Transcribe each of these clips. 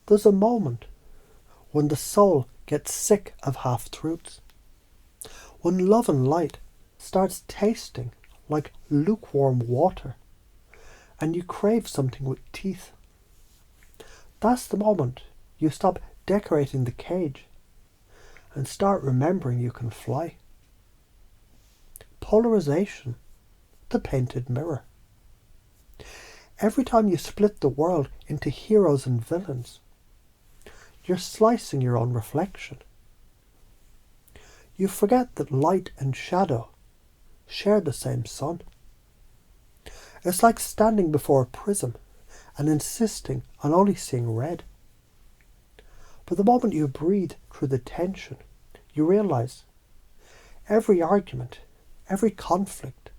There's a moment when the soul gets sick of half-truths, when love and light starts tasting like lukewarm water, and you crave something with teeth. That's the moment you stop decorating the cage and start remembering you can fly. Polarization, the painted mirror. Every time you split the world into heroes and villains, you're slicing your own reflection. You forget that light and shadow share the same sun. It's like standing before a prism and insisting on only seeing red. But the moment you breathe through the tension, you realise every argument, every conflict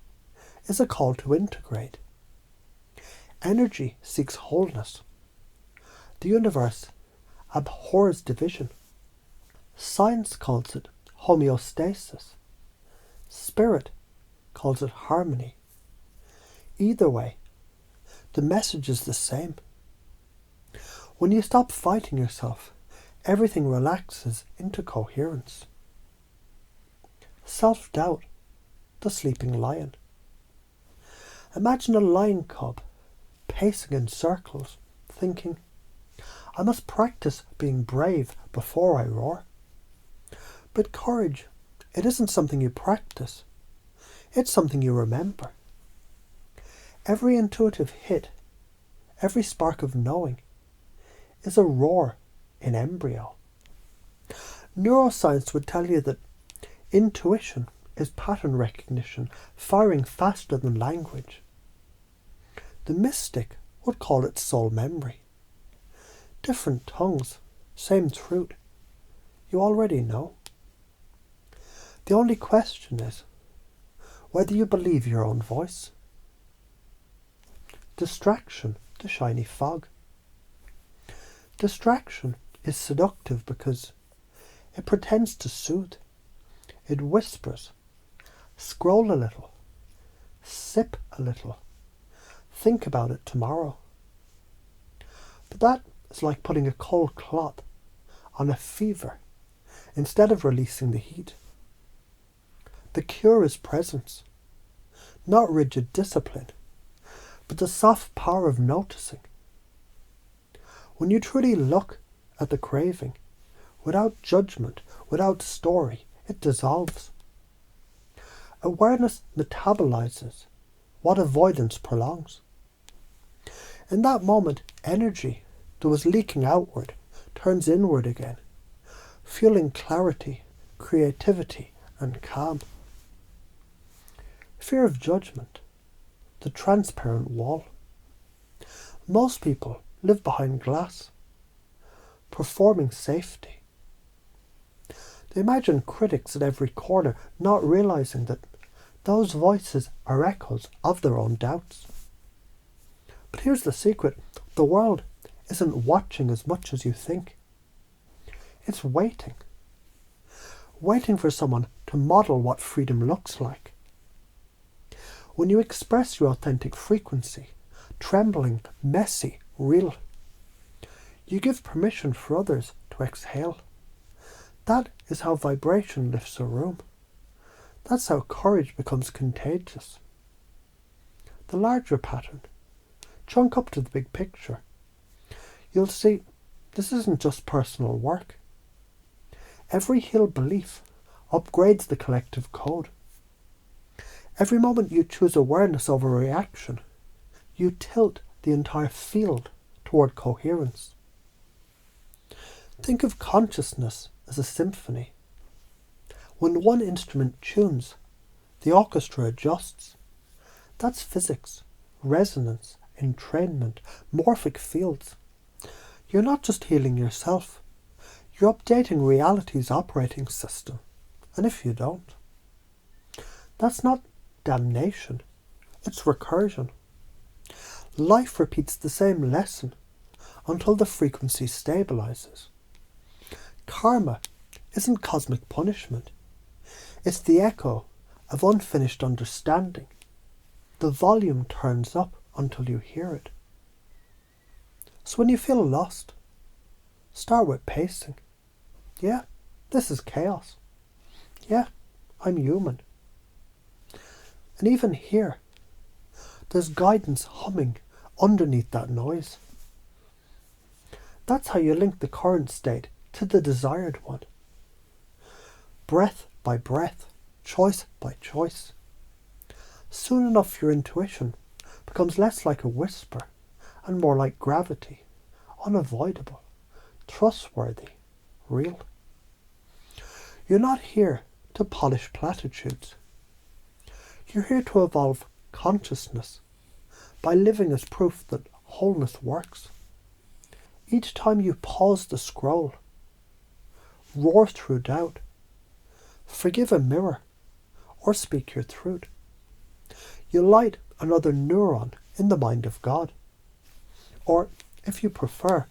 is a call to integrate. Energy seeks wholeness. The universe abhors division. Science calls it homeostasis. Spirit calls it harmony. Either way, the message is the same. When you stop fighting yourself, everything relaxes into coherence. Self-doubt, the sleeping lion. Imagine a lion cub pacing in circles, thinking, I must practice being brave before I roar. But courage, it isn't something you practice. It's something you remember. Every intuitive hit, every spark of knowing, is a roar in embryo. Neuroscience would tell you that intuition is pattern recognition firing faster than language. The mystic would call it soul memory. Different tongues, same truth. You already know. The only question is whether you believe your own voice. Distraction, the shiny fog. Distraction is seductive because it pretends to soothe. It whispers, scroll a little, sip a little, think about it tomorrow. But that is like putting a cold cloth on a fever instead of releasing the heat. The cure is presence, not rigid discipline, but the soft power of noticing. When you truly look at the craving, without judgment, without story, it dissolves. Awareness metabolizes what avoidance prolongs. In that moment, energy that was leaking outward turns inward again, fueling clarity, creativity, and calm. Fear of judgment, the transparent wall. Most people live behind glass, performing safety. They imagine critics at every corner, not realising that those voices are echoes of their own doubts. But here's the secret. The world isn't watching as much as you think. It's waiting. Waiting for someone to model what freedom looks like. When you express your authentic frequency, trembling, messy, real, you give permission for others to exhale. That is how vibration lifts a room. That's how courage becomes contagious. The larger pattern, chunk up to the big picture. You'll see this isn't just personal work. Every healed belief upgrades the collective code. Every moment you choose awareness over reaction, you tilt the entire field toward coherence. Think of consciousness as a symphony. When one instrument tunes, the orchestra adjusts. That's physics, resonance, entrainment, morphic fields. You're not just healing yourself, you're updating reality's operating system. And if you don't, that's not damnation, it's recursion. Life repeats the same lesson until the frequency stabilizes. Karma isn't cosmic punishment. It's the echo of unfinished understanding. The volume turns up until you hear it. So when you feel lost, Start with pacing. Yeah, this is chaos. Yeah, I'm human. And even here, there's guidance humming underneath that noise. That's how you link the current state to the desired one. Breath by breath, choice by choice. Soon enough your intuition becomes less like a whisper and more like gravity, unavoidable, trustworthy, real. You're not here to polish platitudes. You're here to evolve consciousness by living as proof that wholeness works. Each time you pause the scroll, roar through doubt, forgive a mirror, or speak your truth, you light another neuron in the mind of God, or, if you prefer,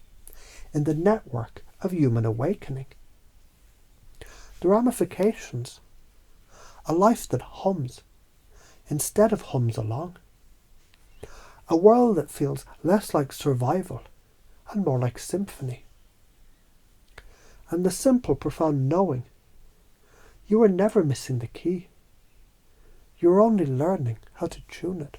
in the network of human awakening. The ramifications: a life that hums instead of hums along. A world that feels less like survival and more like symphony. And the simple, profound knowing: you are never missing the key. You're only learning how to tune it.